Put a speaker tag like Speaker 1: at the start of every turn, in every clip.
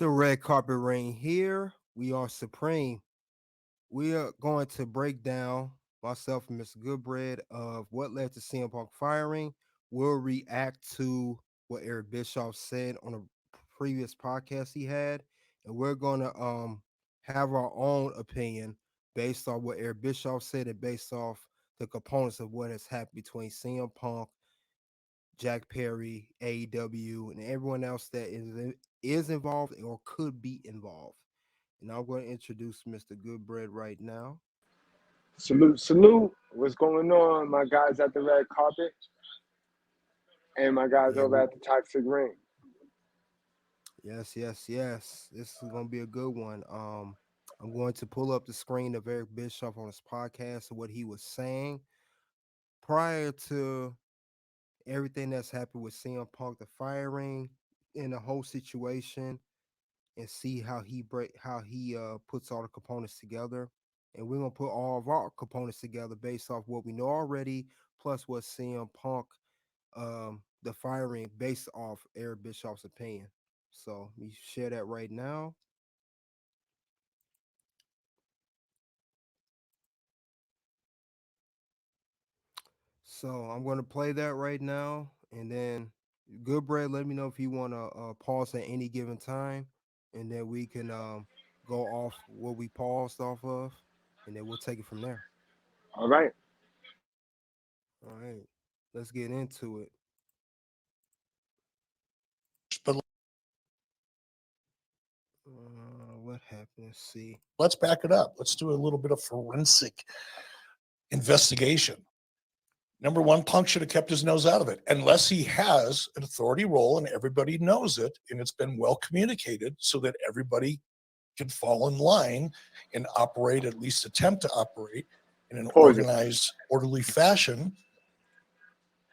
Speaker 1: The red carpet ring here. We are supreme. We are going to break down myself and Mr. Goodbread of what led to CM Punk firing. We'll react to what Eric Bischoff said on a previous podcast he had, and we're gonna have our own opinion based on what Eric Bischoff said and based off the components of what has happened between CM Punk, Jack Perry, AEW, and everyone else that is involved or could be involved. And I'm going to introduce Mr. Goodbread right now.
Speaker 2: Salute, salute. What's going on, my guys at the red carpet and my guys
Speaker 1: Yeah,
Speaker 2: over at the toxic ring?
Speaker 1: yes. This is going to be a good one. I'm going to pull up the screen of Eric Bischoff on his podcast and what he was saying prior to everything that's happened with CM Punk, the firing, and the whole situation, and see how he puts all the components together. And we're gonna put all of our components together based off what we know already, plus what CM Punk the firing based off Eric Bischoff's opinion. So we share that right now. So I'm gonna play that right now, and then Goodbread, let me know if you want to pause at any given time, and then we can go off what we paused off of, and then we'll take it from there.
Speaker 2: All right.
Speaker 1: All right, let's get into it.
Speaker 3: But
Speaker 1: What happened? Let's see.
Speaker 3: let's back it up. Let's do a little bit of forensic investigation. Number one, Punk should have kept his nose out of it, unless he has an authority role and everybody knows it and it's been well communicated so that everybody can fall in line and operate, at least attempt to operate in an
Speaker 2: Pause it.
Speaker 3: organized, orderly fashion.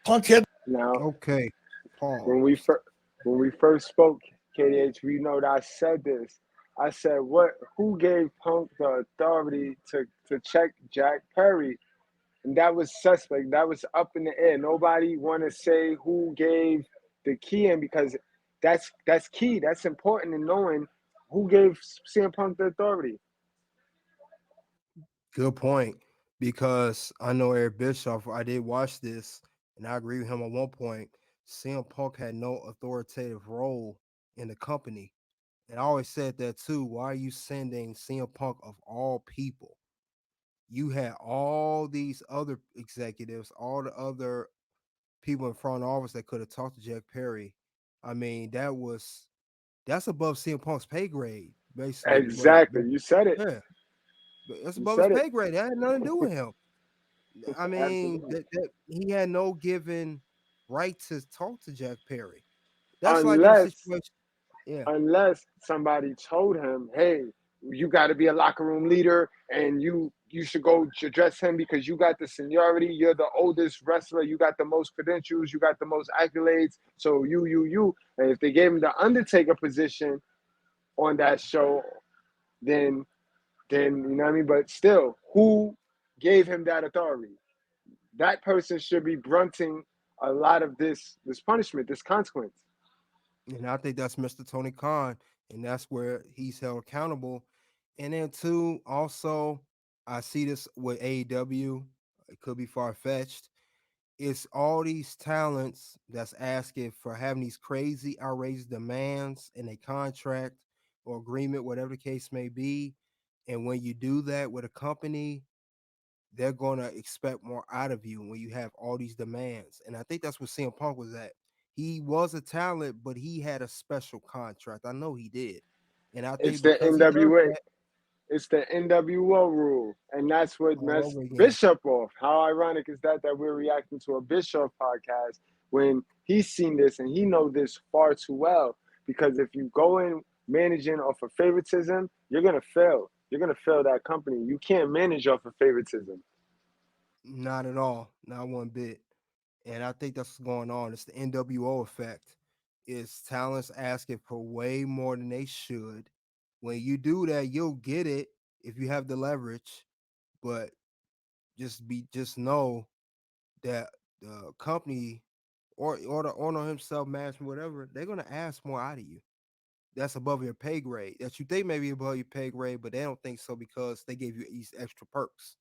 Speaker 3: Punk had
Speaker 2: Now,
Speaker 1: Okay, pause.
Speaker 2: when we first spoke, KDH, we know that I said this. I said, "What? Who gave Punk the authority to check Jack Perry?" And that was suspect. That was up in the air. Nobody want to say who gave the key in because that's key. That's important in knowing who gave CM Punk the authority.
Speaker 1: Good point. Because I know Eric Bischoff. I did watch this, and I agree with him on one point. CM Punk had no authoritative role in the company, and I always said that too. Why are you sending CM Punk of all people? You had all these other executives, all the other people in front office that could have talked to Jack Perry. I mean, that's above CM Punk's pay grade, basically.
Speaker 2: Exactly. You said it.
Speaker 1: Yeah, but that's
Speaker 2: You
Speaker 1: above his
Speaker 2: said it.
Speaker 1: pay grade. That had nothing to do with him. I mean,
Speaker 2: Absolutely.
Speaker 1: that he had no given right to talk to Jack Perry. That's like in a
Speaker 2: Unless
Speaker 1: situation. Yeah,
Speaker 2: unless somebody told him, "Hey, you got to be a locker room leader, and you should go address him because you got the seniority. You're the oldest wrestler. You got the most credentials. You got the most accolades. So you." And if they gave him the Undertaker position on that show, then you know what I mean. But still, who gave him that authority? That person should be grunting a lot of this punishment, this consequence.
Speaker 1: and I think that's Mr. Tony Khan, and that's where he's held accountable. And then too, also, I see this with AEW. It could be far fetched. It's all these talents that's asking for having these crazy, outrageous demands in a contract or agreement, whatever the case may be. And when you do that with a company, they're going to expect more out of you when you have all these demands. And I think that's what CM Punk was at. He was a talent, but he had a special contract. I know he did. And I
Speaker 2: It's
Speaker 1: think
Speaker 2: the
Speaker 1: because he does
Speaker 2: NWA.
Speaker 1: that
Speaker 2: It's the NWO rule, and that's what
Speaker 1: all
Speaker 2: messed
Speaker 1: over again.
Speaker 2: Bishop off. How ironic is that we're reacting to a Bishop podcast when he's seen this and he know this far too well? Because if you go in managing off of favoritism, you're gonna fail. You're gonna fail that company. You can't manage off of favoritism.
Speaker 1: Not at all. Not one bit. And I think that's what's going on. It's the NWO effect. It's talents asking for way more than they should. When you do that, you'll get it if you have the leverage. But just know that the company or the owner himself, management, whatever, they're gonna ask more out of you. that's above your pay grade. That you think maybe above your pay grade, but they don't think so because they gave you these extra perks.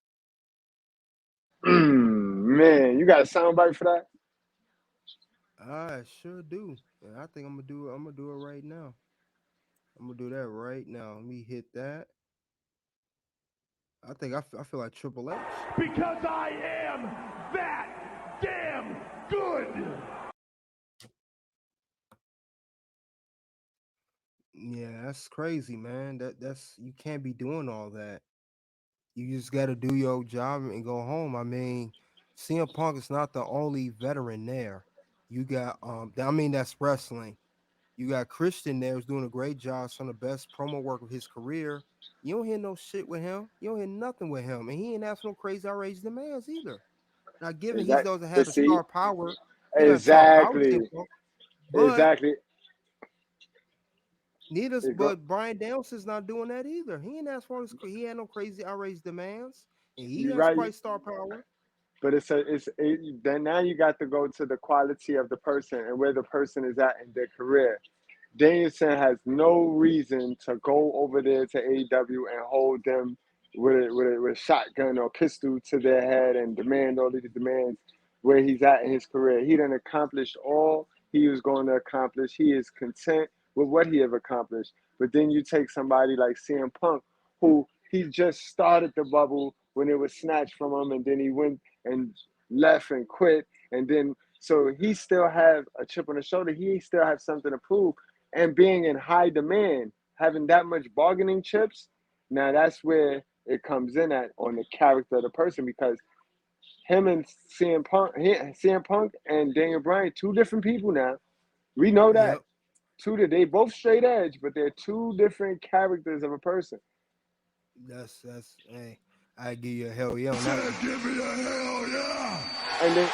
Speaker 2: Man, you got a soundbite for that?
Speaker 1: I sure do. And I think I'm gonna do it. I'm gonna do it right now. I'm gonna do that right now. Let me hit that. I feel like Triple H.
Speaker 4: Because I am that damn good.
Speaker 1: Yeah, that's crazy, man. That's you can't be doing all that. You just got to do your job and go home. I mean, CM Punk is not the only veteran there. You got I mean that's wrestling. You got Christian there who's doing a great job, some of the best promo work of his career. You don't hear no shit with him. You don't hear nothing with him, and he ain't asking no crazy outrageous demands either. Now, given he
Speaker 2: Exactly.
Speaker 1: doesn't have
Speaker 2: But
Speaker 1: the
Speaker 2: see,
Speaker 1: star power, he doesn't have star power to
Speaker 2: exactly,
Speaker 1: CM Punk, but
Speaker 2: exactly,
Speaker 1: neither's
Speaker 2: it go,
Speaker 1: but Brian Danielson's not doing that either. He ain't asked for his, he had no crazy outrageous demands, and he
Speaker 2: you're
Speaker 1: has
Speaker 2: right.
Speaker 1: quite star power.
Speaker 2: But then now you got to go to the quality of the person and where the person is at in their career. Danielson has no reason to go over there to AEW and hold them with a shotgun or pistol to their head and demand all these demands where he's at in his career. He done accomplished all he was going to accomplish. He is content with what he have accomplished. But then you take somebody like CM Punk, who he just started the bubble when it was snatched from him, and then he went and left and quit, and then so he still have a chip on his shoulder. He still have something to prove, and being in high demand, having that much bargaining chips, now that's where it comes in at on the character of the person because him and CM Punk and Daniel Bryan, two different people now. We know that.
Speaker 1: Yep,
Speaker 2: They both straight edge, but they're two different characters of a person.
Speaker 1: that's hey, I give you a hell yeah on that
Speaker 4: Said,
Speaker 1: one.
Speaker 4: give me a hell yeah.
Speaker 2: And then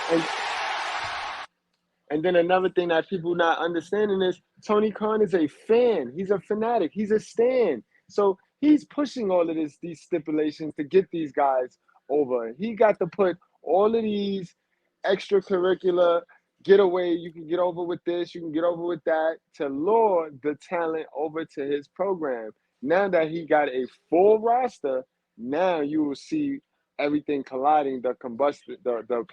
Speaker 2: and then another thing that people not understanding is Tony Khan is a fan. He's a fanatic. He's a stan. So he's pushing all of these stipulations to get these guys over. He got to put all of these extracurricular get away. You can get over with this. You can get over with that to lure the talent over to his program. Now that he got a full roster, now you will see everything colliding. The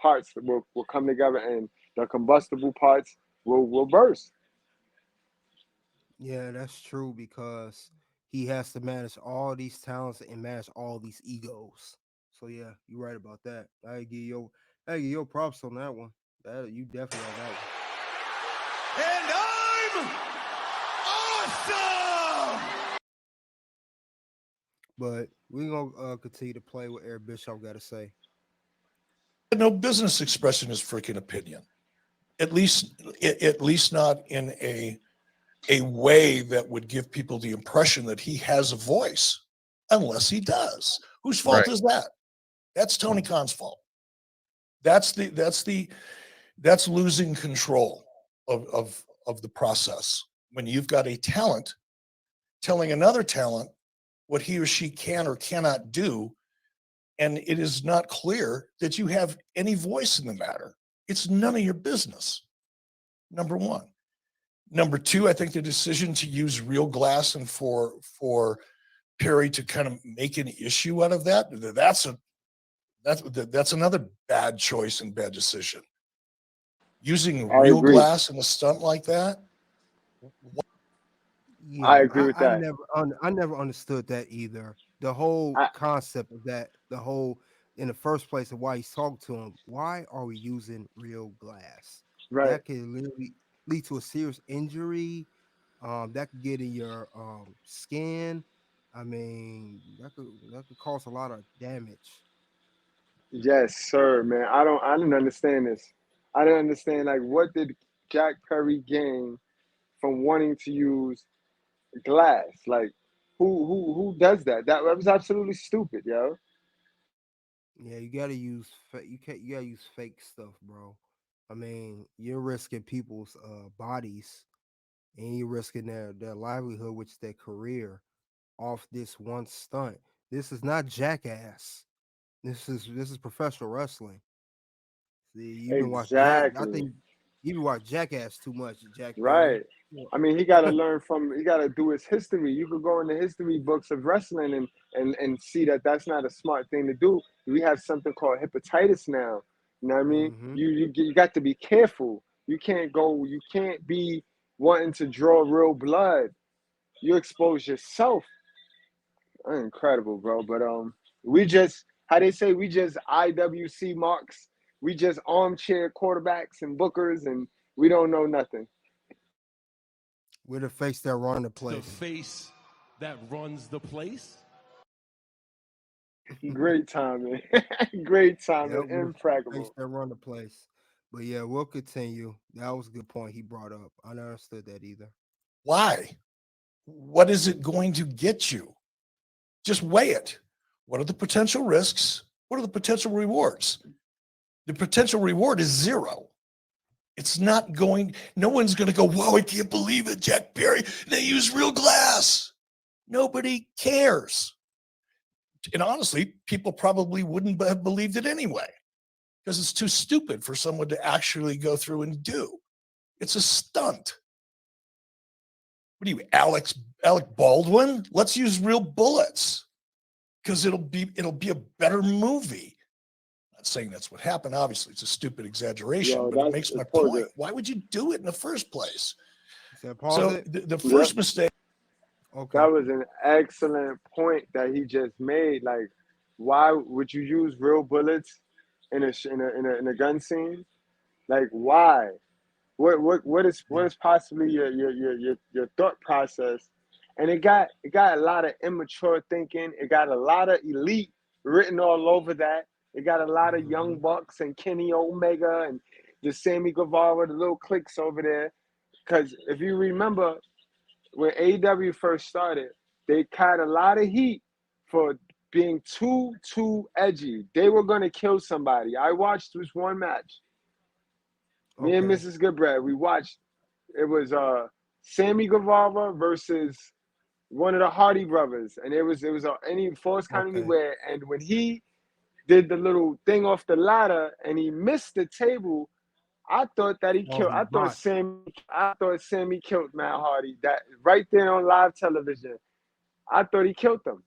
Speaker 2: parts will come together and the combustible parts will burst.
Speaker 1: Yeah, that's true because he has to manage all these talents and manage all these egos. So yeah, you're right about that. I give you props on that one. That you definitely on that one.
Speaker 4: And I'm awesome!
Speaker 1: But we're gonna continue to play what Eric Bischoff got to say.
Speaker 3: No business expressing his freaking opinion. At least, at least not in a way that would give people the impression that he has a voice, unless he does. Whose fault
Speaker 5: Right.
Speaker 3: is that? That's Tony Khan's fault. That's losing control of the process when you've got a talent telling another talent what he or she can or cannot do, and it is not clear that you have any voice in the matter. It's none of your business. Number one. Number two, I think the decision to use real glass and for Perry to kind of make an issue out of that's another bad choice and bad decision. Using
Speaker 2: I
Speaker 3: real
Speaker 2: agree.
Speaker 3: glass in a stunt like that,
Speaker 2: I
Speaker 1: Yeah,
Speaker 2: agree with that.
Speaker 1: I never understood that either. The whole
Speaker 2: I,
Speaker 1: concept of that, the whole in the first place of why he's talking to him. Why are we using real glass?
Speaker 2: right.
Speaker 1: That could literally lead to a serious injury. That could get in your skin. I mean, that could cause a lot of damage.
Speaker 2: Yes, sir, man. I didn't understand this. I didn't understand like what did Jack Perry gain from wanting to use glass? Like who does that? That was absolutely stupid, yo.
Speaker 1: Yeah, you gotta use you gotta use fake stuff, bro. I mean, you're risking people's bodies and you're risking their livelihood, which is their career, off this one stunt. This is not jackass. This is professional wrestling. See, you've been watching Jack. I
Speaker 2: Exactly.
Speaker 1: think you've been watching Jackass too much, Jack Perry.
Speaker 2: Right.
Speaker 1: Well,
Speaker 2: I mean, he got to learn from. He got to do his history. You could go in the history books of wrestling and see that that's not a smart thing to do. We have something called hepatitis now. You know what I mean?
Speaker 1: mm-hmm.
Speaker 2: You got to be careful. You can't go. You can't be wanting to draw real blood. You expose yourself. Incredible, bro. But we just how they say we just IWC marks. We just armchair quarterbacks and bookers, and we don't know nothing.
Speaker 1: We're the face that run the
Speaker 4: The
Speaker 1: place.
Speaker 4: face that runs the place.
Speaker 2: Great timing. Great
Speaker 1: Yeah,
Speaker 2: timing.
Speaker 1: we're the face
Speaker 2: Impeccable.
Speaker 1: that run the place. But yeah, we'll continue. That was a good point he brought up. I never understood that either.
Speaker 3: Why? What is it going to get you? Just weigh it. What are the potential risks? What are the potential rewards? The potential reward is zero. It's not going, no one's going to go, whoa, I can't believe it, Jack Perry. They use real glass. Nobody cares. And honestly, people probably wouldn't have believed it anyway because it's too stupid for someone to actually go through and do. It's a stunt. What are you, Alec Baldwin? Let's use real bullets because it'll be a better movie. Not saying that's what happened. Obviously, it's a stupid exaggeration,
Speaker 2: Yo,
Speaker 3: but it
Speaker 2: that's
Speaker 3: makes my point.
Speaker 2: important.
Speaker 3: Why would you do it in the first place?
Speaker 1: He said, pause
Speaker 3: So
Speaker 1: it.
Speaker 3: the
Speaker 2: Yep.
Speaker 3: first mistake.
Speaker 1: Okay.
Speaker 2: That was an excellent point that he just made. Like, why would you use real bullets in a gun scene? Like, why? What is possibly your thought process? And it got a lot of immature thinking. It got a lot of elite written all over that. It got a lot of
Speaker 1: Mm-hmm.
Speaker 2: young bucks and Kenny Omega and the Sammy Guevara, the little cliques over there. Because if you remember when AEW first started, they caught a lot of heat for being too edgy. They were gonna kill somebody. I watched this one match. Me and
Speaker 1: Okay.
Speaker 2: Mrs. Goodbread, we watched. It was Sammy Guevara versus one of the Hardy brothers, and it was any Force Count
Speaker 1: Okay.
Speaker 2: Anywhere. And when he did the little thing off the ladder and he missed the table, I thought that he
Speaker 1: Oh,
Speaker 2: killed.
Speaker 1: he botched.
Speaker 2: I thought Sammy killed Matt Hardy. That right there on live television. I thought he killed them,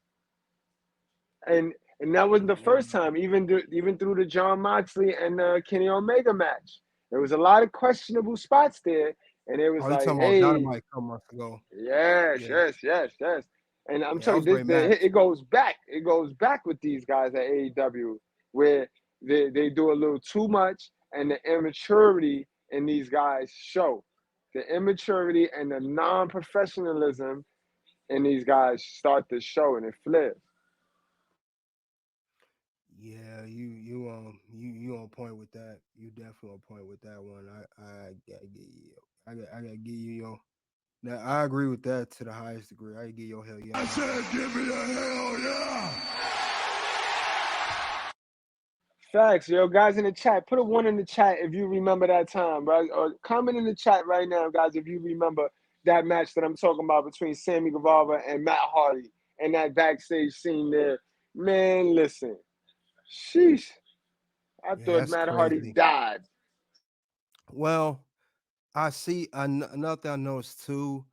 Speaker 2: and that wasn't the first
Speaker 1: Mm,
Speaker 2: time. Even through the John Moxley and Kenny Omega match, there was a lot of questionable spots there, and it was
Speaker 1: oh, you
Speaker 2: like,
Speaker 1: talking about
Speaker 2: hey,
Speaker 1: Dynamite a couple months ago?
Speaker 2: yes,
Speaker 1: Yeah.
Speaker 2: yes, yes, yes. And I'm
Speaker 1: Yeah, that
Speaker 2: telling
Speaker 1: was a
Speaker 2: you,
Speaker 1: great match.
Speaker 2: it goes back. It goes back with these guys at AEW, where they do a little too much, and the immaturity in these guys show. The immaturity and the non-professionalism in these guys start to show, and it flips.
Speaker 1: Yeah, you on point with that. You definitely on point with that one. I gotta give you. I gotta give you your. Now I agree with that to the highest degree. I give your hell yeah
Speaker 4: I
Speaker 1: on that
Speaker 4: said,
Speaker 1: one.
Speaker 4: give me a hell yeah.
Speaker 2: Facts, yo, guys in the chat, put a one in the chat if you remember that time, right? Or comment in the chat right now, guys, if you remember that match that I'm talking about between Sammy Guevara and Matt Hardy and that backstage scene there. Man, listen, sheesh, I
Speaker 1: Yeah,
Speaker 2: thought
Speaker 1: that's
Speaker 2: Matt Hardy
Speaker 1: crazy.
Speaker 2: died.
Speaker 1: Well, I see another thing I noticed too.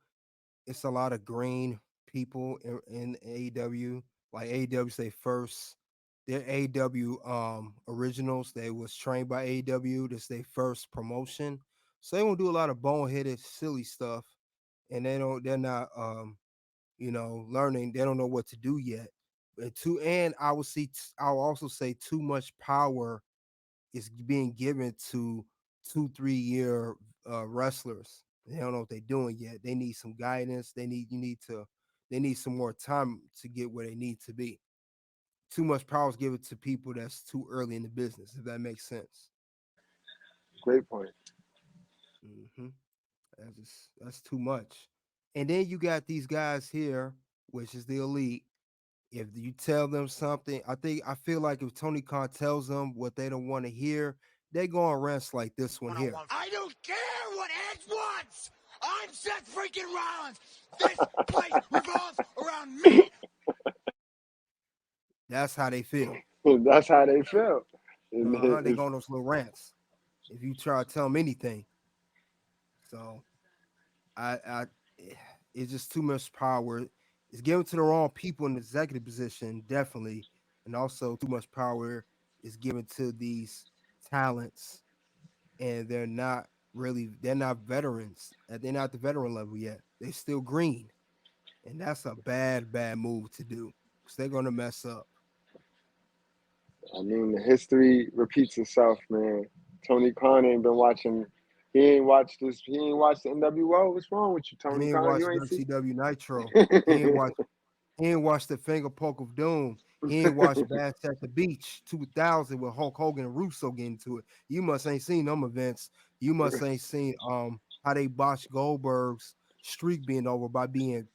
Speaker 1: It's a lot of green people in AEW. Like AEW say first, they're AEW originals. They was trained by AEW. This their first promotion, so they won't do a lot of boneheaded, silly stuff, and they're not learning. They don't know what to do yet. And I will also say too much power is being given to 2 3 year wrestlers. They don't know what they're doing yet. They need some guidance. They need some more time to get where they need to be. Too much power is given to people that's too early in the business, if that makes sense.
Speaker 2: Great point.
Speaker 1: hmm that's too much. And then you got these guys here, which is the elite. If you tell them something, I feel like if Tony Khan tells them what they don't want to hear, they go on rants like this one here.
Speaker 4: I don't care what Edge wants. I'm Seth freaking Rollins. This place revolves around me.
Speaker 1: That's how they feel.
Speaker 2: That's how they felt.
Speaker 1: They go on those little rants if you try to tell them anything. So I it's just too much power. It's given to the wrong people in the executive position, definitely, and also too much power is given to these talents, and they're not veterans. They're not the veteran level yet. They're still green, and that's a bad move to do because they're gonna mess up.
Speaker 2: I mean, the history repeats itself, man. Tony Khan ain't been watching. He ain't watched this. He ain't watched the NWO. What's wrong with you,
Speaker 1: He
Speaker 2: Tony
Speaker 1: ain't
Speaker 2: Khan?
Speaker 1: watched
Speaker 2: You ain't see.
Speaker 1: WCW Nitro. He ain't watched He ain't watched the Finger Poke of Doom. He ain't watched Bash at the Beach 2000 with Hulk Hogan and Russo getting to it. You must ain't seen them events. You must ain't seen how they botched Goldberg's streak being over by being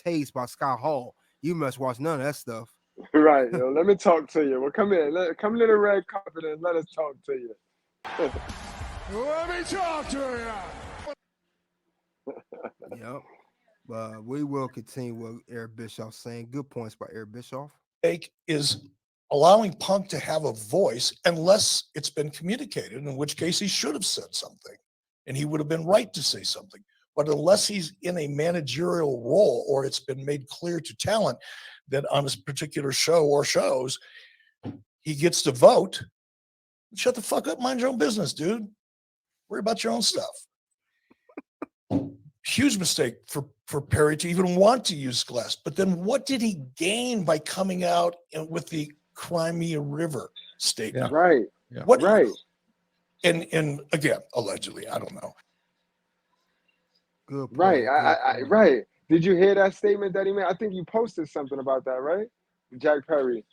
Speaker 1: tased by Scott Hall. You must watch none of that stuff.
Speaker 2: Right, yo. Let me talk to you. Well, come here. Come to the red carpet and let us talk to you.
Speaker 4: Let me talk to you.
Speaker 1: Yep. But we will continue with Eric Bischoff saying good points by Eric Bischoff.
Speaker 3: Take is allowing Punk to have a voice unless it's been communicated, in which case he should have said something and he would have been right to say something. But unless he's in a managerial role or it's been made clear to talent that on this particular show or shows, he gets to vote, shut the fuck up, mind your own business, dude. Worry about your own stuff. Huge mistake for Perry to even want to use glass. But then what did he gain by coming out with the Crimea River statement?
Speaker 5: Yeah.
Speaker 2: Right,
Speaker 5: Yeah.
Speaker 3: What
Speaker 2: right,
Speaker 3: and again, allegedly, I don't know.
Speaker 1: Good
Speaker 2: right.
Speaker 1: point. Good point.
Speaker 2: Right. Did you hear that statement that he made? I think you posted something about that, right? Jack Perry.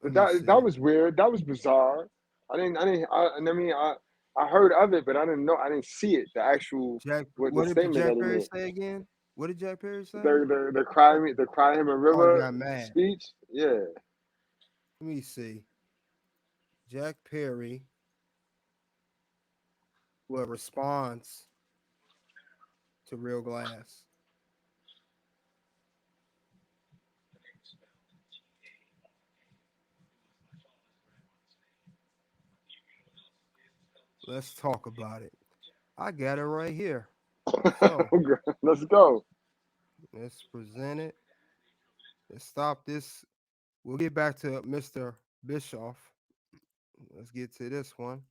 Speaker 1: Let
Speaker 2: But
Speaker 1: me
Speaker 2: that
Speaker 1: see.
Speaker 2: was weird. That was bizarre. I heard of it, but I didn't know. I didn't see it. The actual what the
Speaker 1: What did
Speaker 2: statement that
Speaker 1: Jack
Speaker 2: he
Speaker 1: Perry
Speaker 2: made.
Speaker 1: say again? What did Jack Perry say?
Speaker 2: The cry him a
Speaker 1: Oh, he
Speaker 2: river
Speaker 1: got mad.
Speaker 2: speech. Yeah.
Speaker 1: Let me see. Jack Perry will responds to Real Glass. Let's talk about it. I got it right here. So
Speaker 2: Let's go.
Speaker 1: let's present it. Let's stop this. We'll get back to Mr. Bischoff. Let's get to this one.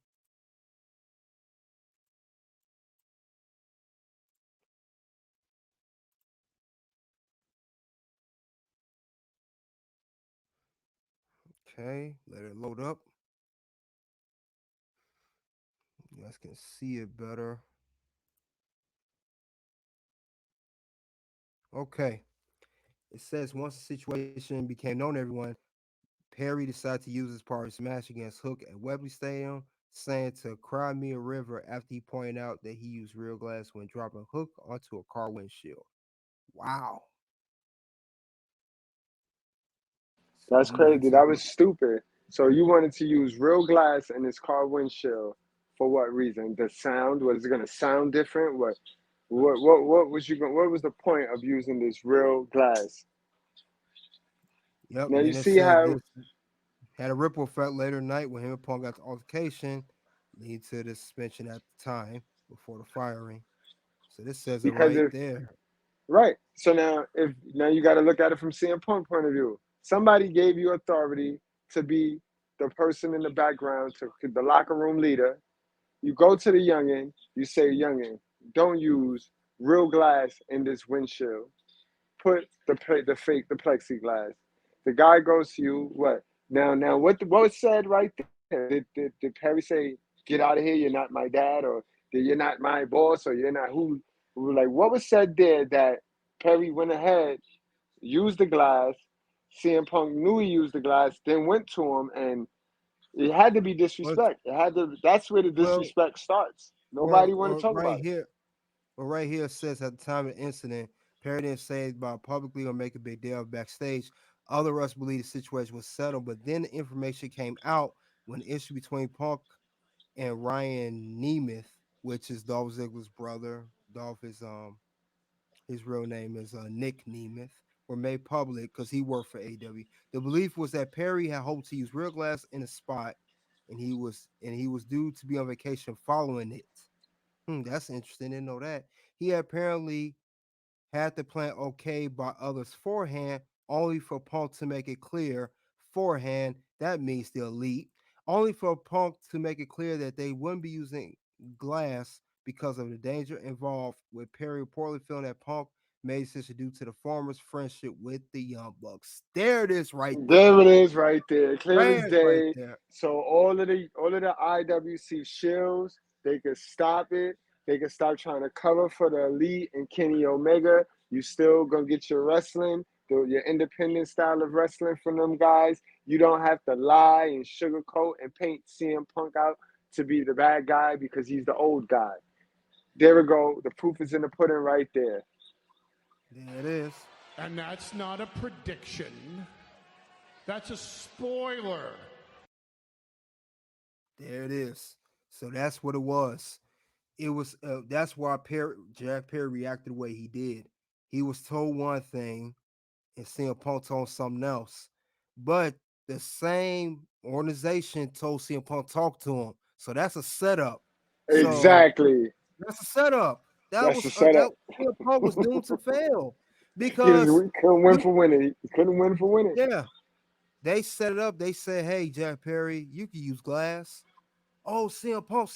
Speaker 1: Okay, let it load up. You guys can see it better. Okay. It says once the situation became known to everyone, Perry decided to use his part to smash against Hook at Wembley Stadium, saying to cry me a river after he pointed out that he used real glass when dropping Hook onto a car windshield. Wow. So
Speaker 2: That's
Speaker 1: I'm going
Speaker 2: crazy.
Speaker 1: to
Speaker 2: That was stupid. So you wanted to use real glass in this car windshield for what reason? The sound was it going to sound different? What was you going? What was the point of using this real glass?
Speaker 1: Yep.
Speaker 2: Now
Speaker 1: And
Speaker 2: you
Speaker 1: then it
Speaker 2: see
Speaker 1: says
Speaker 2: how
Speaker 1: this had a ripple effect later night when him and Punk got the altercation, leading to the suspension at the time before the firing. So this says it
Speaker 2: because
Speaker 1: right
Speaker 2: if
Speaker 1: there.
Speaker 2: right. So now you got to look at it from CM Punk point of view. Somebody gave you authority to be the person in the background, to the locker room leader. You go to the youngin, you say, youngin, don't use real glass in this windshield. Put the plexiglass. The guy goes to you, what? Now what was said right there? Did Perry say, get out of here, you're not my dad, or you're not my boss, or you're not who like what was said there that Perry went ahead, used the glass, CM Punk knew he used the glass, then went to him and it had to be
Speaker 1: Well,
Speaker 2: disrespect. It had to. That's where the
Speaker 1: well,
Speaker 2: disrespect starts. Nobody
Speaker 1: well,
Speaker 2: want to talk
Speaker 1: right
Speaker 2: about it
Speaker 1: here. Well, right here it says at the time of the incident, Perry didn't say about publicly or make a big deal backstage. Other of us believe the situation was settled, but then the information came out when the issue between Punk and Ryan Nemeth, which is Dolph Ziggler's brother. Dolph is his real name is Nick Nemeth, were made public because he worked for AW. The belief was that Perry had hoped to use real glass in a spot, and he was due to be on vacation following it. That's interesting. Didn't know that. he apparently had the plan okayed by others forehand, only for Punk to make it clear forehand, that means the elite, only for Punk to make it clear that they wouldn't be using glass because of the danger involved, with Perry reportedly feeling that Punk made decision due to the former's friendship with the Young Bucks. There it is right there.
Speaker 2: There it is right there, clear as
Speaker 1: Right, right
Speaker 2: day.
Speaker 1: there.
Speaker 2: So all of the IWC shills, they could stop it. They could stop trying to cover for the elite and Kenny Omega. You still gonna get your wrestling, your independent style of wrestling from them guys. You don't have to lie and sugarcoat and paint CM Punk out to be the bad guy because he's the old guy. There we go. The proof is in the pudding right there.
Speaker 1: There it is.
Speaker 5: And that's not a prediction. That's a spoiler.
Speaker 1: There it is. So that's what it was. It was that's why Jack Perry reacted the way he did. He was told one thing and CM Punk told something else. But the same organization told CM Punk talk to him. So that's a setup. So
Speaker 2: Exactly.
Speaker 1: that's a setup. That
Speaker 2: That's the
Speaker 1: was
Speaker 2: setup.
Speaker 1: that CM Punk was doomed to fail
Speaker 2: He just
Speaker 1: because
Speaker 2: couldn't win
Speaker 1: you
Speaker 2: for winning. He couldn't win for winning.
Speaker 1: yeah they set it up. They said, "Hey, Jack Perry, you can use glass." Oh, CM Punk.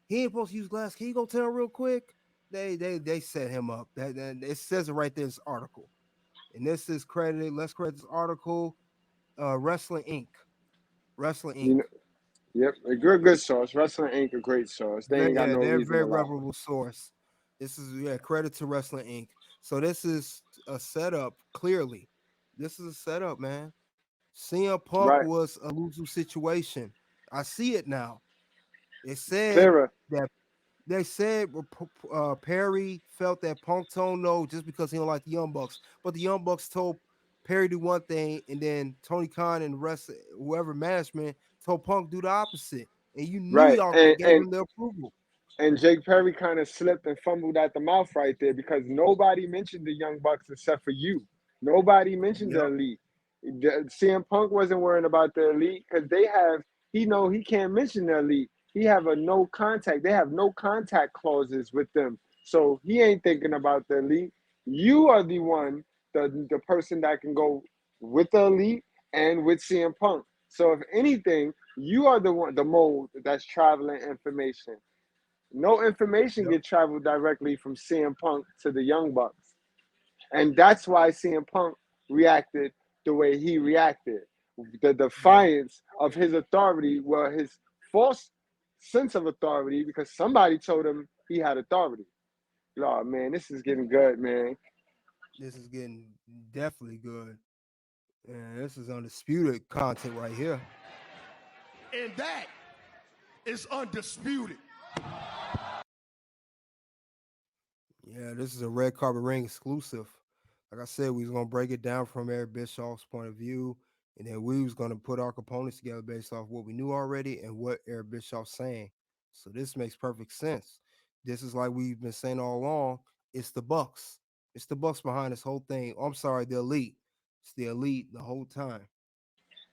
Speaker 1: He ain't supposed to use glass. Can you go tell him real quick? They set him up. That it says it right there in this article. And this is credited. Let's credit this article. Wrestling Inc. Wrestling
Speaker 2: You
Speaker 1: Inc.
Speaker 2: know, yep, a good source. Wrestling ain't a great source. They ain't got
Speaker 1: Yeah,
Speaker 2: no
Speaker 1: they're a
Speaker 2: reason
Speaker 1: very
Speaker 2: to lie.
Speaker 1: reputable source. This is credit to Wrestling Inc. So this is a setup. Clearly, this is a setup, man. CM Punk
Speaker 2: Right.
Speaker 1: was a losing situation. I see it now. It said
Speaker 2: Clearer.
Speaker 1: that they said Perry felt that Punk told no just because he don't like the Young Bucks, but the Young Bucks told Perry do one thing, and then Tony Khan and the rest, whoever management, told Punk do the opposite, and you knew
Speaker 2: Right.
Speaker 1: y'all
Speaker 2: And
Speaker 1: gave
Speaker 2: and
Speaker 1: him the approval.
Speaker 2: and Jake Perry kind of slipped and fumbled at the mouth right there because nobody mentioned the Young Bucks except for you. Nobody mentioned the
Speaker 1: Yep,
Speaker 2: Elite. CM Punk wasn't worrying about the Elite because they have. He know he can't mention the Elite. He have a no contact. They have no contact clauses with them, so he ain't thinking about the Elite. You are the one, the person that can go with the Elite and with CM Punk. So if anything, you are the one, the mode that's traveling information. No information
Speaker 1: yep,
Speaker 2: get traveled directly from CM Punk to the Young Bucks. And that's why CM Punk reacted the way he reacted. The
Speaker 1: yep.
Speaker 2: defiance of his authority, well, his false sense of authority, because somebody told him he had authority. Oh, man, this is getting good, man.
Speaker 1: This is getting definitely good, and this is undisputed content right here.
Speaker 5: And that is undisputed.
Speaker 1: Yeah, this is a red carpet ring exclusive. Like I said, we was gonna break it down from Eric Bischoff's point of view, and then we was gonna put our components together based off what we knew already and what Eric Bischoff's saying. So this makes perfect sense. This is like we've been saying all along. It's the Bucks. It's the Bucks behind this whole thing. Oh, I'm sorry, the elite. It's the elite the whole time.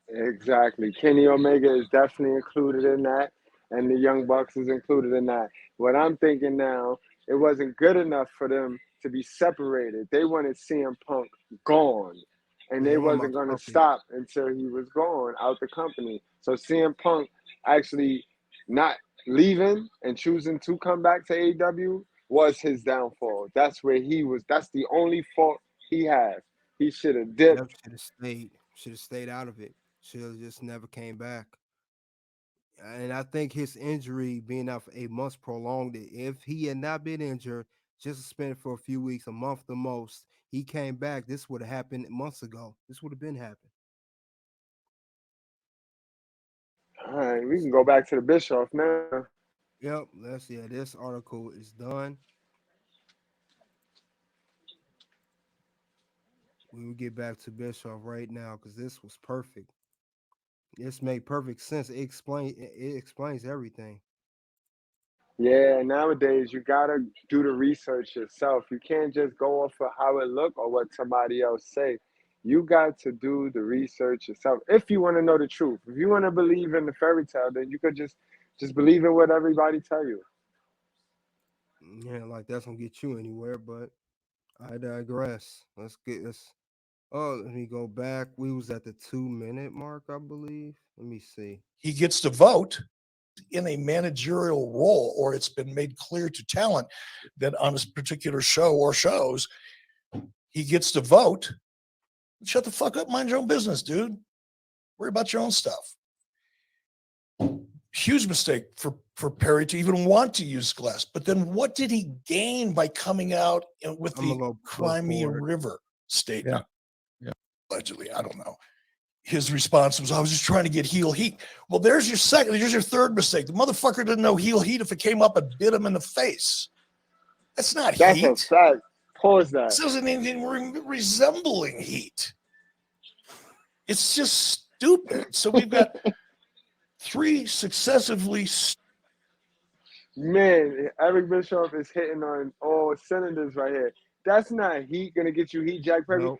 Speaker 2: Exactly. Kenny Omega is definitely included in that, and the Young Bucks is included in that. What I'm thinking now, it wasn't good enough for them to be separated. They wanted CM Punk gone, and
Speaker 1: Yeah,
Speaker 2: they
Speaker 1: they want my
Speaker 2: wasn't going to
Speaker 1: company.
Speaker 2: stop until he was gone out the company. So CM Punk actually not leaving and choosing to come back to AEW was his downfall. That's where he was. That's the only fault he had. He should have dipped.
Speaker 1: Yep, should have stayed. Should have stayed out of it. Should have just never came back. And I think his injury being out for 8 months prolonged it. If he had not been injured, just suspended for a few weeks, a month the most, he came back. This would have happened months ago. This would have been happened.
Speaker 2: All right, we can go
Speaker 1: So,
Speaker 2: back to the Bischoff now.
Speaker 1: yep, that's yeah. This article is done. We will get back to Bischoff right now because this was perfect. This made perfect sense. It explains everything.
Speaker 2: Yeah, nowadays you gotta do the research yourself. You can't just go off of how it look or what somebody else say. You got to do the research yourself if you want to know the truth. If you want to believe in the fairy tale, then you could just believe in what everybody tell you.
Speaker 1: Yeah, like that's gonna get you anywhere, but I digress. Let's let me go back. We was at the 2 minute mark, I believe. Let me see.
Speaker 3: He gets to vote in a managerial role, or it's been made clear to talent that on this particular show or shows, he gets to vote. Shut the fuck up, mind your own business, dude. Worry about your own stuff. Huge mistake for Perry to even want to use Glass. But then what did he gain by coming out with
Speaker 1: I'm
Speaker 3: the
Speaker 1: gonna go
Speaker 3: Crimea
Speaker 1: forward.
Speaker 3: River statement? Yeah. Allegedly, I don't know. His response was, I was just trying to get heel heat. Well, there's your third mistake. The motherfucker didn't know heel heat if it came up and bit him in the face. That's not
Speaker 2: That's a
Speaker 3: heat.
Speaker 2: fact. Pause that.
Speaker 3: This isn't anything resembling heat. It's just stupid. So we've got three successively.
Speaker 2: Man, Eric Bischoff is hitting on all cylinders right here. That's not heat gonna get you heat, Jack Perry.
Speaker 1: Nope.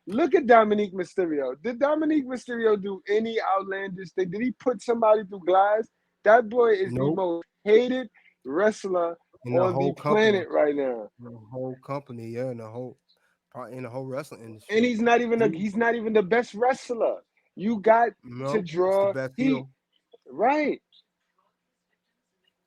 Speaker 2: Look at Dominique Mysterio. Did Dominique Mysterio do any outlandish thing? Did he put somebody through glass? That boy is the
Speaker 1: Nope.
Speaker 2: most hated wrestler
Speaker 1: In the
Speaker 2: on the
Speaker 1: whole company.
Speaker 2: planet right now.
Speaker 1: The whole company, yeah, probably in the whole wrestling
Speaker 2: And
Speaker 1: industry.
Speaker 2: he's not even the best wrestler. You got to
Speaker 1: Nope. It's the
Speaker 2: draw
Speaker 1: best
Speaker 2: heat.
Speaker 1: heel.
Speaker 2: Right.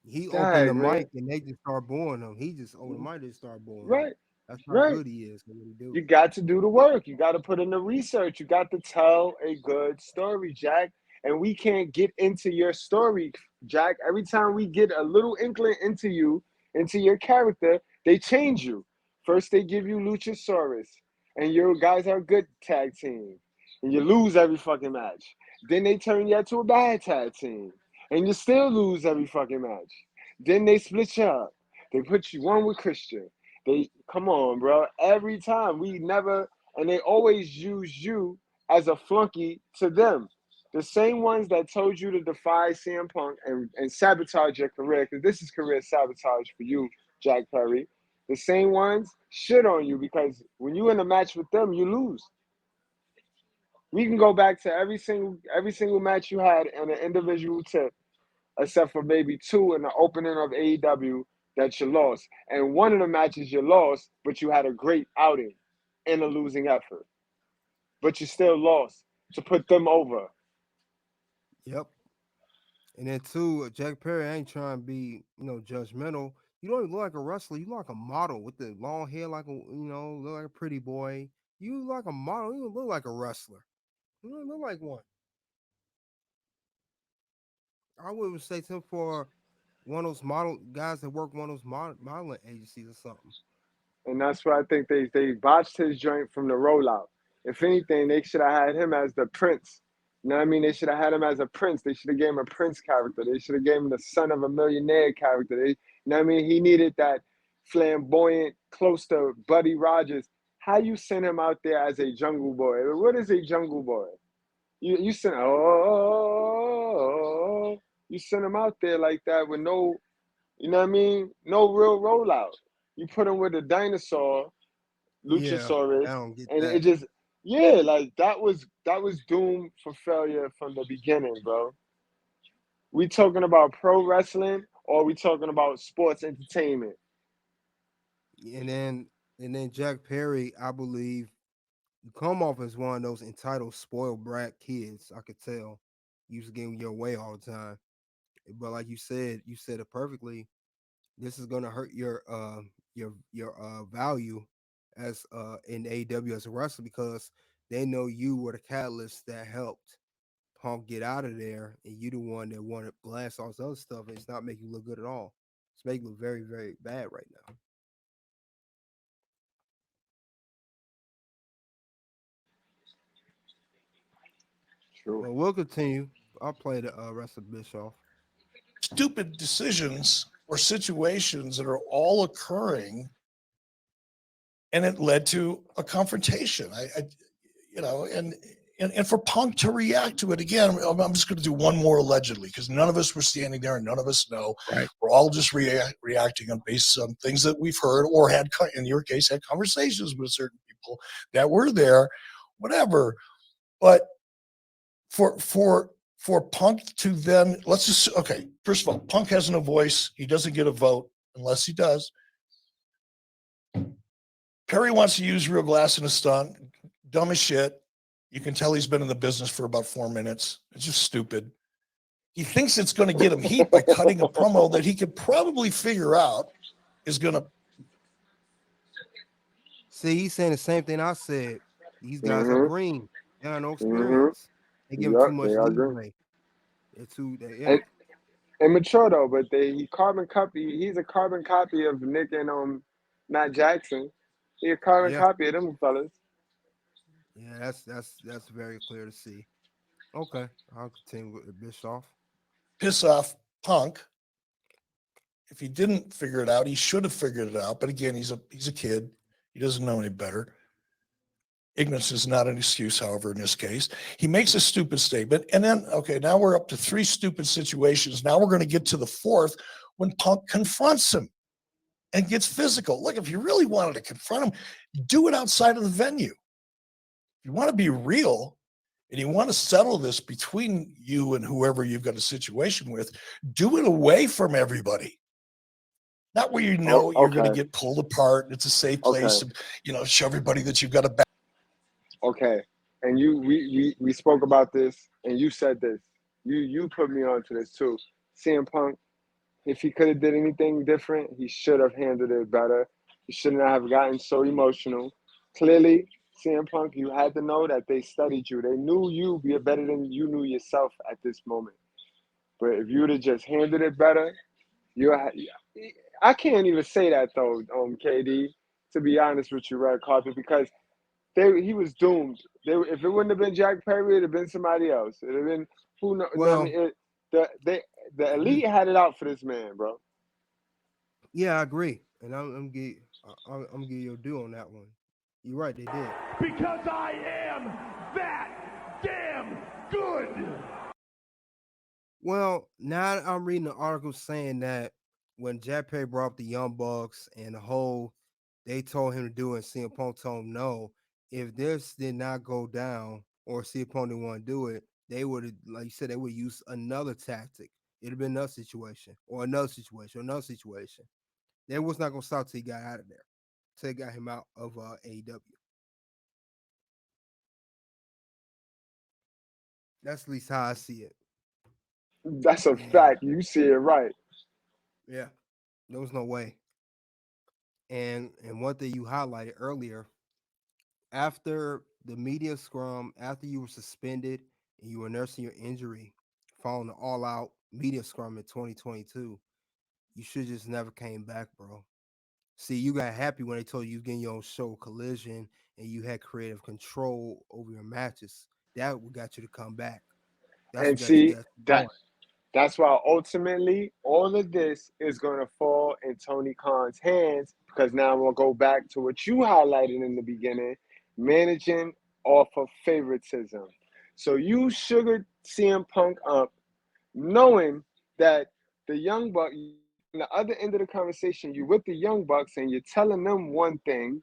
Speaker 1: He opened the
Speaker 2: Dang, man.
Speaker 1: mic and they just start booing him. He just opened the mic and start booing him.
Speaker 2: Right.
Speaker 1: That's how
Speaker 2: Right.
Speaker 1: good he is. What he do.
Speaker 2: You got to do the work. You got to put in the research. You got to tell a good story, Jack. And we can't get into your story, Jack. Every time we get a little inkling into you, into your character, they change you. First, they give you Luchasaurus, and your guys are a good tag team, and you lose every fucking match. Then they turn you to a bad tag team, and you still lose every fucking match. Then they split you up. They put you one with Christian. They come on, bro. Every time we never, and they always use you as a flunky to them. The same ones that told you to defy CM Punk and sabotage your career, because this is career sabotage for you, Jack Perry. The same ones shit on you because when you in a match with them, you lose. We can go back to every single match you had on an individual tip, except for maybe two in the opening of AEW that you lost. And one of the matches you lost, but you had a great outing in a losing effort. But you still lost to put them over.
Speaker 1: Yep. And then too, Jack Perry ain't trying to be, judgmental. You don't even look like a wrestler. You look like a model with the long hair, like look like a pretty boy. You look like a model. You don't look like a wrestler. You don't look like one. I would say to him for one of those model guys that work one of those modeling agencies or something.
Speaker 2: And that's why I think they botched his joint from the rollout. If anything, they should have had him as the prince. You know what I mean? They should have had him as a prince. They should have gave him a prince character. They should have gave him the son of a millionaire character. You know what I mean? He needed that flamboyant, close to Buddy Rogers. How you send him out there as a jungle boy? What is a jungle boy? You send you send him out there like that with no, you know what I mean? No real rollout. You put him with a dinosaur,
Speaker 1: Yeah,
Speaker 2: Luchasaurus,
Speaker 1: I don't get
Speaker 2: and it
Speaker 1: that.
Speaker 2: just yeah, like that was doomed for failure from the beginning, bro. We talking about pro wrestling or we talking about sports entertainment?
Speaker 1: And then Jack Perry, I believe, you come off as one of those entitled, spoiled brat kids. I could tell. You used to get your way all the time. But like you said it perfectly. This is gonna hurt your value as in AEW as a wrestler because they know you were the catalyst that helped Punk get out of there, and you the one that wanted blast all this other stuff. And it's not making you look good at all. It's making you look very, very bad right now.
Speaker 2: True.
Speaker 1: Well, we'll continue. I'll play the rest of Bischoff.
Speaker 3: Stupid decisions or situations that are all occurring, and it led to a confrontation. And for Punk to react to it again, I'm just going to do one more allegedly because none of us were standing there and none of us know.
Speaker 6: Right.
Speaker 3: We're all just reacting on based on things that we've heard or had, in your case, had conversations with certain people that were there, whatever. But for Punk to then first of all, Punk has no voice. He doesn't get a vote. unless he does. Perry wants to use real glass in a stunt. Dumb as shit. You can tell he's been in the business for about 4 minutes. It's just stupid. He thinks it's going to get him heat by cutting a promo that he could probably figure out is going to.
Speaker 1: See, he's saying the same thing I said. These guys are
Speaker 2: Mm-hmm.
Speaker 1: green. They have no
Speaker 2: Mm-hmm.
Speaker 1: experience. They give him
Speaker 2: Yep,
Speaker 1: too much
Speaker 2: they are green.
Speaker 1: leeway. They're too, yeah.
Speaker 2: And immature though, but he carbon copy. He's a carbon copy of Nick and Matt Jackson. He a carbon
Speaker 1: Yeah.
Speaker 2: copy of them fellas.
Speaker 1: Yeah, that's very clear to see. Okay, I'll continue with Bischoff.
Speaker 3: Piss off Punk. If he didn't figure it out, he should have figured it out. But again, he's a kid. He doesn't know any better. Ignorance is not an excuse, however, in this case. He makes a stupid statement. And then, okay, now we're up to 3 stupid situations. Now we're going to get to the 4th when Punk confronts him and gets physical. Look, if you really wanted to confront him, do it outside of the venue. If you want to be real and you want to settle this between you and whoever you've got a situation with, do it away from everybody. Not where you know you're going to get pulled apart and it's a safe place to, show everybody that you've got a back.
Speaker 2: Okay. And we spoke about this and you said this. You put me onto this too. CM Punk, if he could have did anything different, he should have handled it better. He shouldn't have gotten so emotional. Clearly, CM Punk, you had to know that they studied you. They knew you be better than you knew yourself at this moment. But if you would have just handled it better, I can't even say that though, KD, to be honest with you, Red Carpet, because he was doomed. If it wouldn't have been Jack Perry, it'd have been somebody else. It'd have been who knows. I
Speaker 1: Well,
Speaker 2: mean, the elite had it out for this man, bro.
Speaker 1: yeah, I agree, and I'm gonna give you a due on that one. You're right, they did.
Speaker 5: Because I am that damn good.
Speaker 1: Well, now I'm reading the article saying that when Jack Perry brought up the Young Bucks and the whole, they told him to do it, and CM Punk told him no. If this did not go down or CM Punk didn't want to do it, they would have, like you said, they would use another tactic. It'd have been another situation or another situation or another situation. They was not gonna stop till he got out of there, till they got him out of AEW. That's at least how I see it.
Speaker 2: That's a
Speaker 1: And
Speaker 2: fact. You see it right.
Speaker 1: yeah, there was no way. And one thing you highlighted earlier, after the media scrum, after you were suspended and you were nursing your injury, following the all-out media scrum in 2022, you should just never came back, bro. See, you got happy when they told you getting your own show Collision and you had creative control over your matches. That what got you to come back. That's
Speaker 2: And
Speaker 1: what got you
Speaker 2: see
Speaker 1: guys
Speaker 2: that
Speaker 1: going.
Speaker 2: that's why ultimately all of this is going to fall in Tony Khan's hands because now I'm going to go back to what you highlighted in the beginning, managing off of favoritism. So you sugared CM Punk up knowing that the Young Bucks, on the other end of the conversation, you with the Young Bucks and you're telling them one thing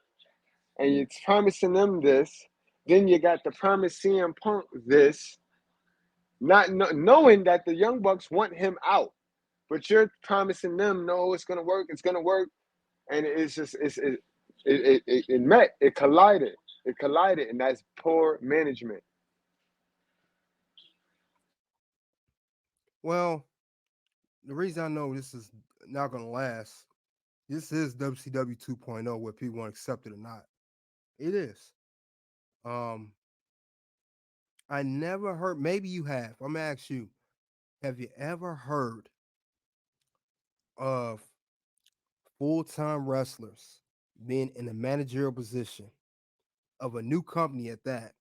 Speaker 2: and you're promising them this, then you got to promise CM Punk this, not knowing that the Young Bucks want him out, but you're promising them, no, it's gonna work, and it's just it collided, and that's poor management.
Speaker 1: Well, the reason I know this is not gonna last, this is WCW 2.0, whether people want to accept it or not. It is. Um, I never heard. Maybe you have. I'm gonna ask you. Have you ever heard of full-time wrestlers being in a managerial position of a new company at that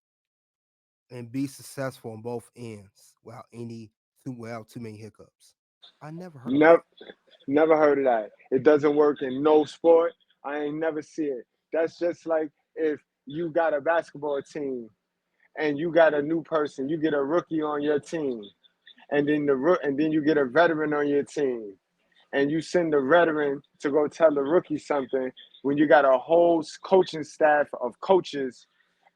Speaker 1: and be successful on both ends without too many hiccups? I never heard
Speaker 2: Never,
Speaker 1: that.
Speaker 2: never heard of that. It doesn't work in no sport. I ain't never see it. That's just like if you got a basketball team and you got a new person, you get a rookie on your team, and then you get a veteran on your team and you send the veteran to go tell the rookie something when you got a whole coaching staff of coaches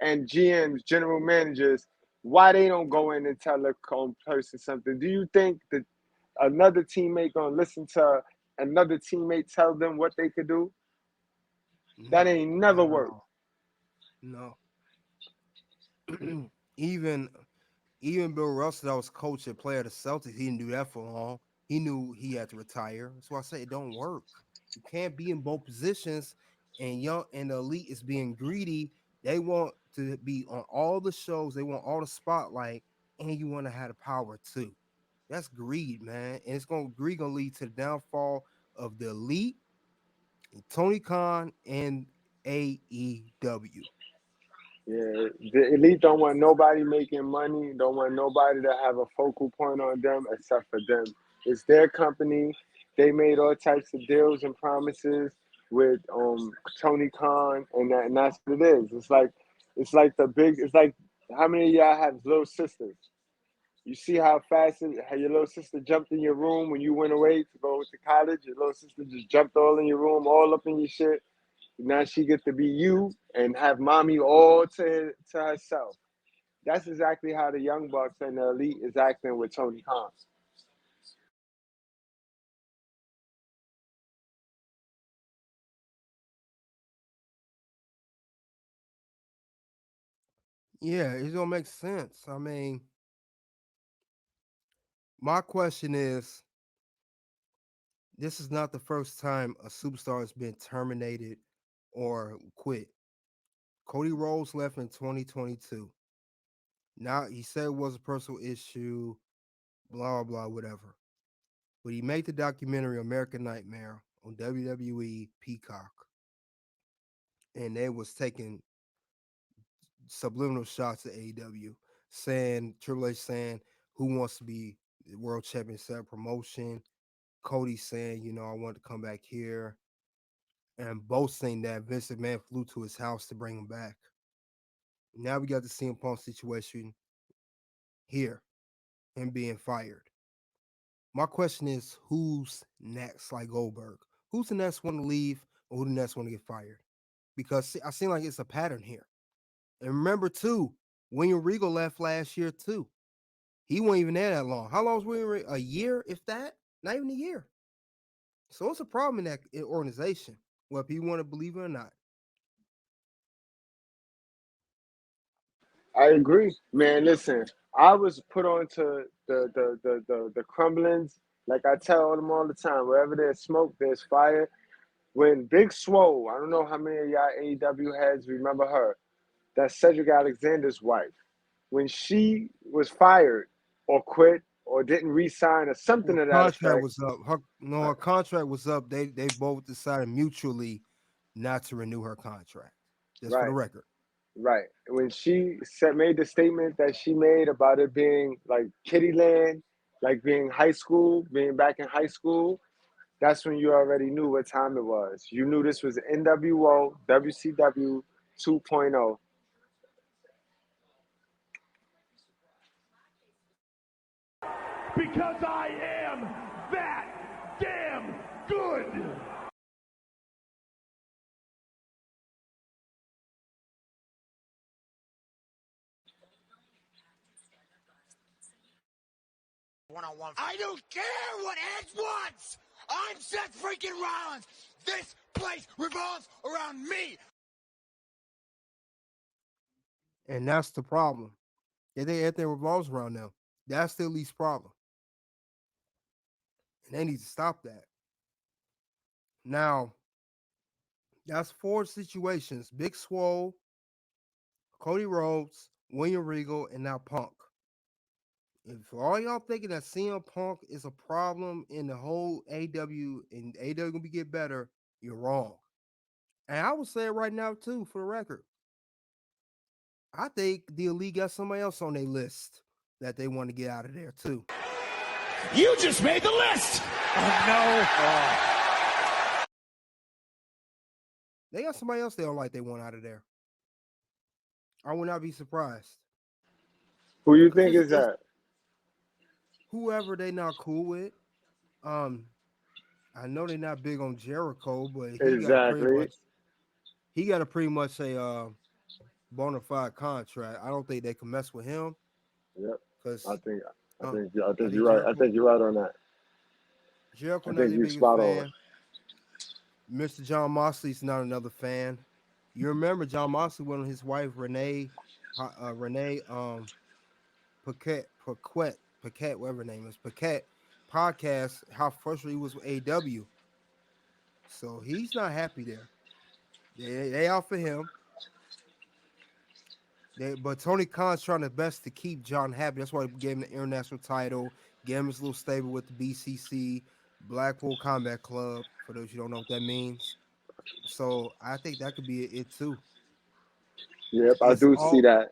Speaker 2: and GMs, general managers, why they don't go in and tell the person something? Do you think that another teammate gonna listen to another teammate tell them what they could do? That
Speaker 1: No,
Speaker 2: ain't
Speaker 1: not
Speaker 2: never
Speaker 1: at
Speaker 2: worked.
Speaker 1: all. No. even even Bill Russell, that was coach and player of the Celtics, he didn't do that for long. He knew he had to retire. That's why I say it don't work. You can't be in both positions, and the elite is being greedy. They want to be on all the shows. They want all the spotlight, and you want to have the power too. That's greed, man, and greed gonna lead to the downfall of the elite, Tony Khan, and AEW.
Speaker 2: Yeah, the elite don't want nobody making money, don't want nobody to have a focal point on them except for them. It's their company. They made all types of deals and promises with Tony Khan, and that's what it is. It's like how many of y'all have little sisters? You see how how your little sister jumped in your room when you went away to go to college? Your little sister just jumped all in your room, all up in your shit. Now she get to be you and have mommy all to herself. That's exactly how the Young Bucks and the Elite is acting with Tony Khan.
Speaker 1: Yeah, it don't make sense. I mean, my question is, this is not the first time a superstar has been terminated or quit. Cody Rhodes left in 2022. Now he said it was a personal issue, blah blah whatever. But he made the documentary American Nightmare on WWE Peacock, and they was taking subliminal shots at AEW, saying Triple H saying who wants to be the world champion set promotion. Cody saying, I want to come back here, and both saying that Vince McMahon flew to his house to bring him back. Now we got the CM Punk situation here, him being fired. My question is, who's next? Like Goldberg, who's the next one to leave, or who the next one to get fired? Because I seem like it's a pattern here. And remember too, William Regal left last year too. He wasn't even there that long. How long was William Regal? A year, if that? Not even a year. So it's a problem in that organization, whether you want to believe it or not.
Speaker 2: I agree, man. Listen, I was put onto the crumblings. Like I tell them all the time, wherever there's smoke, there's fire. When Big Swole, I don't know how many of y'all AEW heads remember her. That's Cedric Alexander's wife. When she was fired or quit or didn't re-sign or something
Speaker 1: Her
Speaker 2: to that
Speaker 1: contract
Speaker 2: effect,
Speaker 1: was up. Her contract was up. They both decided mutually not to renew her contract. Just for the
Speaker 2: right,
Speaker 1: record.
Speaker 2: right. When she made the statement that she made about it being like kitty land, like being high school, being back in high school, that's when you already knew what time it was. You knew this was NWO, WCW 2.0.
Speaker 5: Because I am that damn good.
Speaker 4: One-on-one. I don't care what Edge wants. I'm Seth freaking Rollins. This place revolves around me.
Speaker 1: And that's the problem. Everything revolves around them. That's the least problem. And they need to stop that. Now, that's four situations. Big Swole, Cody Rhodes, William Regal, and now Punk. If all y'all thinking that CM Punk is a problem in the whole AW and AW gonna be get better, you're wrong. And I will say it right now too, for the record. I think the elite got somebody else on their list that they want to get out of there too.
Speaker 5: You just made the list. Oh no.
Speaker 1: They got somebody else they don't like they want out of there. I would not be surprised.
Speaker 2: Who you
Speaker 1: Cause
Speaker 2: think is
Speaker 1: it's
Speaker 2: that?
Speaker 1: whoever they not cool with. Um, I know they're not big on Jericho, but
Speaker 2: Exactly.
Speaker 1: he got a pretty much a bona fide contract. I don't think they can mess with him
Speaker 2: Yep. I
Speaker 1: because
Speaker 2: think I
Speaker 1: uh,
Speaker 2: think I
Speaker 1: I
Speaker 2: think
Speaker 1: think
Speaker 2: you're right. I
Speaker 1: Jericho.
Speaker 2: think you're right on that.
Speaker 1: Jericho
Speaker 2: I
Speaker 1: not
Speaker 2: think
Speaker 1: their
Speaker 2: you
Speaker 1: biggest
Speaker 2: spot on.
Speaker 1: fan. Mr. John Moxley's not another fan. You remember John Moxley went on his wife Renee Paquette, whatever her name is, Paquette podcast, how frustrated he was with AW. So he's not happy there. They out for him. But Tony Khan's trying his best to keep John happy. That's why he gave him the international title, gave him his little stable with the BCC, Blackpool Combat Club, for those you don't know what that means. So I think that could be it too.
Speaker 2: Yep, I
Speaker 1: It's
Speaker 2: do see
Speaker 1: all
Speaker 2: that.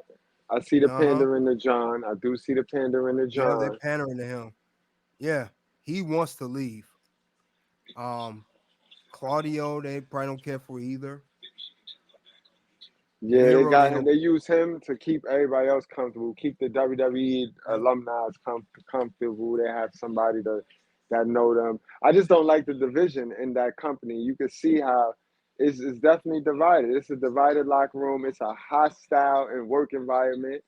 Speaker 2: I see the
Speaker 1: uh-huh.
Speaker 2: pandering to John. I do see the pandering to
Speaker 1: Yeah, they're
Speaker 2: John.
Speaker 1: pandering to him. Yeah. He wants to leave. Um Claudio, they probably don't care for either.
Speaker 2: Yeah, they
Speaker 1: Miro, they
Speaker 2: got him.
Speaker 1: don't.
Speaker 2: They use him to keep everybody else comfortable, keep the WWE
Speaker 1: Yep.
Speaker 2: alumni comfortable. They have somebody that know them. I just don't like the division in that company. You can see how it's definitely divided. It's a divided locker room. It's a hostile and work environment,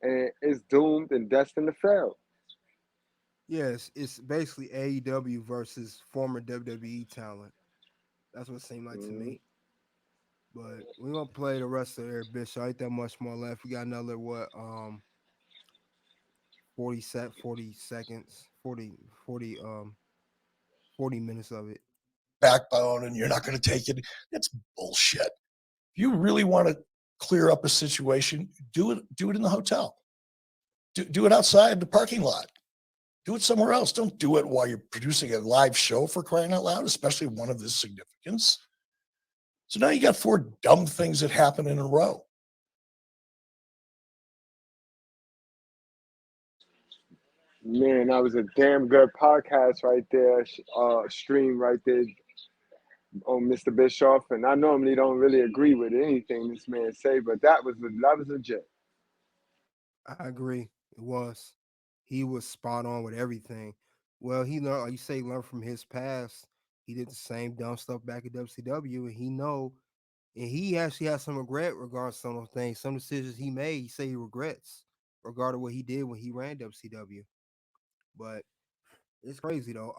Speaker 2: and it's doomed and destined to fail.
Speaker 1: Yes, it's basically AEW versus former WWE talent. That's what it seemed like to
Speaker 2: Mhm.
Speaker 1: me. But we're gonna play the rest of their bitch. Ain't that much more left. We got another what 40 seconds, 40 minutes of it.
Speaker 3: Backbone and you're not going to take it. That's bullshit. If you really want to clear up a situation, do it in the hotel. Do it outside the parking lot. Do it somewhere else. Don't do it while you're producing a live show, for crying out loud, especially one of this significance. So now you got four dumb things that happen in a row.
Speaker 2: Man, that was a damn good podcast right there, stream right there on Mr. Bischoff. And I normally don't really agree with anything this man say, but that was legit.
Speaker 1: I agree. It was. He was spot on with everything. Well, he learned, like you say, learned from his past. He did the same dumb stuff back at WCW, and he know, and he actually has some regret regarding some of those things, some decisions he made. He say he regrets, regarding what he did when he ran WCW. But it's crazy though.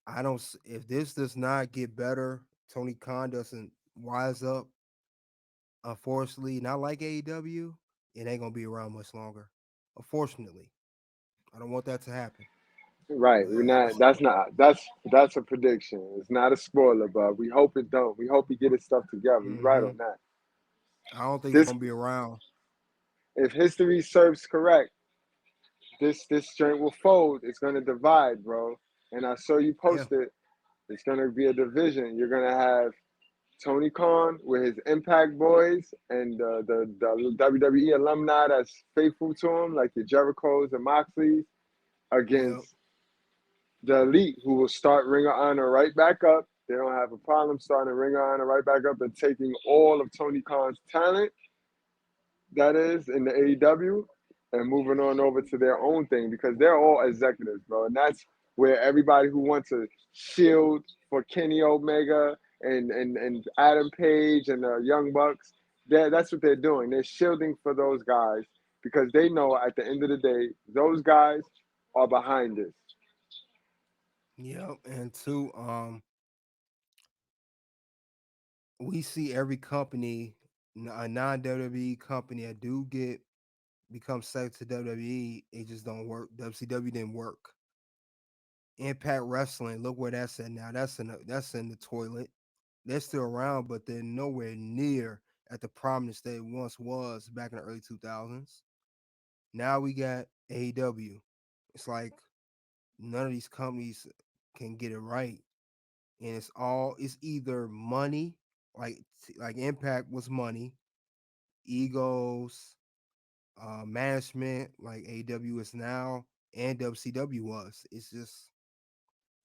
Speaker 1: I don't. If this does not get better, Tony Khan doesn't wise up. Unfortunately, not like AEW, it ain't gonna be around much longer. Unfortunately, I don't want that to happen.
Speaker 2: Right.
Speaker 1: But
Speaker 2: We're not that's a prediction. It's not a spoiler, but we hope it don't. We hope he get his stuff together. You're right
Speaker 1: hmm
Speaker 2: on that.
Speaker 1: I don't think it's
Speaker 2: This
Speaker 1: gonna be around.
Speaker 2: if history serves correct, this joint will fold. It's gonna divide, bro. And I saw you
Speaker 1: Yeah,
Speaker 2: posted. It's gonna be a division. You're gonna have Tony Khan with his Impact Boys and the WWE alumni that's faithful to him, like the Jerichos and Moxleys,
Speaker 1: yeah,
Speaker 2: against the Elite, who will start Ring of Honor right back up. They don't have a problem starting Ring of Honor right back up and taking all of Tony Khan's talent, that is, in the AEW, and moving on over to their own thing because they're all executives, bro. And that's where everybody who wants to shield for Kenny Omega and Adam Page and the Young Bucks, that's what they're doing. They're shielding for those guys because they know at the end of the day, those guys are behind this.
Speaker 1: yeah. And two, we see every company, a non WWE company that do get become second to WWE, it just don't work. WCW didn't work. Impact Wrestling, look where that's at now. That's in the toilet. They're still around, but they're nowhere near at the prominence they once was back in the early 2000s. Now we got AEW. It's like none of these companies can get it right, and it's either money, like Impact was money, egos, management, like AEW is now, and WCW was. It's just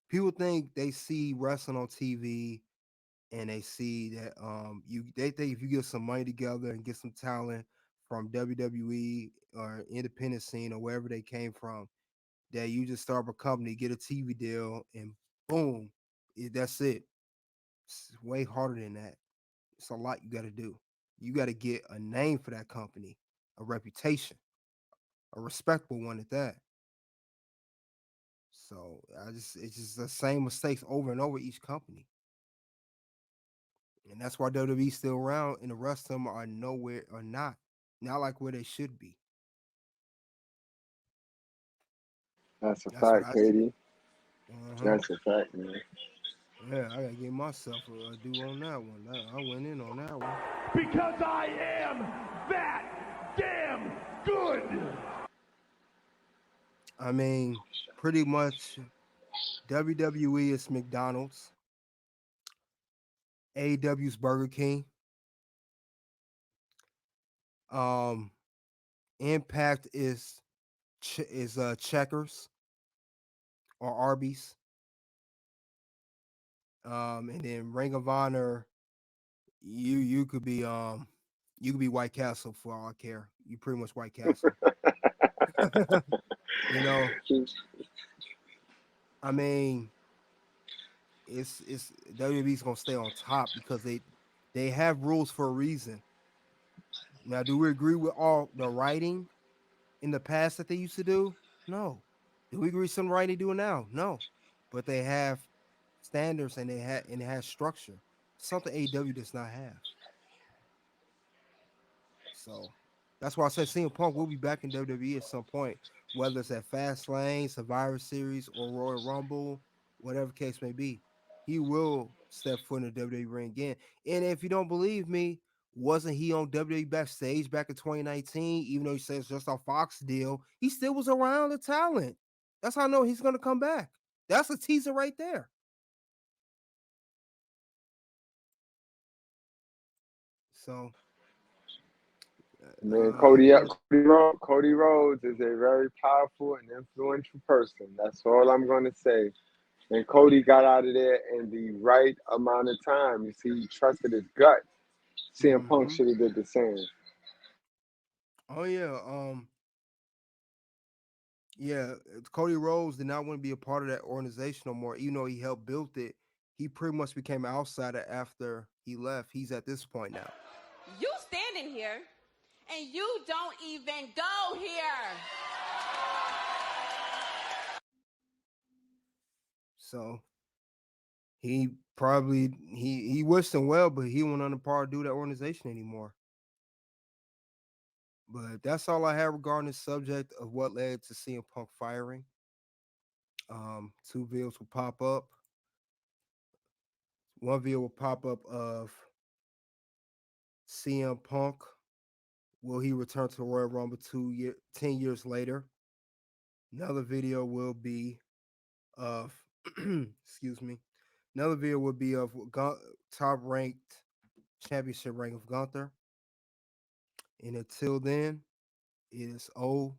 Speaker 1: people think they see wrestling on TV and they see that they think if you get some money together and get some talent from WWE or independent scene or wherever they came from, that you just start up a company, get a TV deal, and boom, that's it. It's way harder than that. It's a lot you got to do. You got to get a name for that company, a reputation, a respectable one at that. So it's just the same mistakes over and over each company, and that's why WWE still around, and the rest of them are nowhere or not like where they should be.
Speaker 2: That's a
Speaker 1: That's what
Speaker 2: fact,
Speaker 1: I see.
Speaker 2: Katie.
Speaker 1: Uh-huh.
Speaker 2: That's a fact, man.
Speaker 1: Yeah, I gotta give myself a due on that one. I went in on that one.
Speaker 5: Because I am that damn good.
Speaker 1: I mean, pretty much WWE is McDonald's, AEW's Burger King, um, Impact is Checkers or Arby's, and then Ring of Honor, you could be you could be White Castle for all I care. You pretty much White Castle. you know, I mean, it's WWE's gonna stay on top because they have rules for a reason. Now, do we agree with all the writing in the past that they used to do? No. Do we agree with some writing they do now? No. But they have standards and it has structure. Something AEW does not have. So that's why I said CM Punk will be back in WWE at some point, whether it's at Fastlane, Survivor Series, or Royal Rumble, whatever case may be. He will step foot in the WWE ring again. And if you don't believe me, wasn't he on WWE backstage back in 2019? Even though he says just a Fox deal, he still was around the talent. That's how I know he's going to come back. That's a teaser right there. So,
Speaker 2: Man,
Speaker 1: pretty much,
Speaker 2: Cody Rhodes is a very powerful and influential person. That's all I'm going to say. And Cody got out of there in the right amount of time. You see, he trusted his gut. CM Punk
Speaker 1: mm-hmm.
Speaker 2: should have did the same.
Speaker 1: Oh yeah, yeah, Cody Rhodes did not want to be a part of that organization no more. Even though he helped build it, he pretty much became an outsider after he left. He's at this point now.
Speaker 6: You standing here and you don't even go here.
Speaker 1: So he probably he wished him well, but he went on the par to do that organization anymore. But that's all I have regarding the subject of what led to CM Punk firing. Two videos will pop up. One video will pop up of CM Punk. Will he return to Royal Rumble 10 years later? Another video will be of, excuse me, another video will be of top ranked championship rank of Gunther. And until then, it is OUT.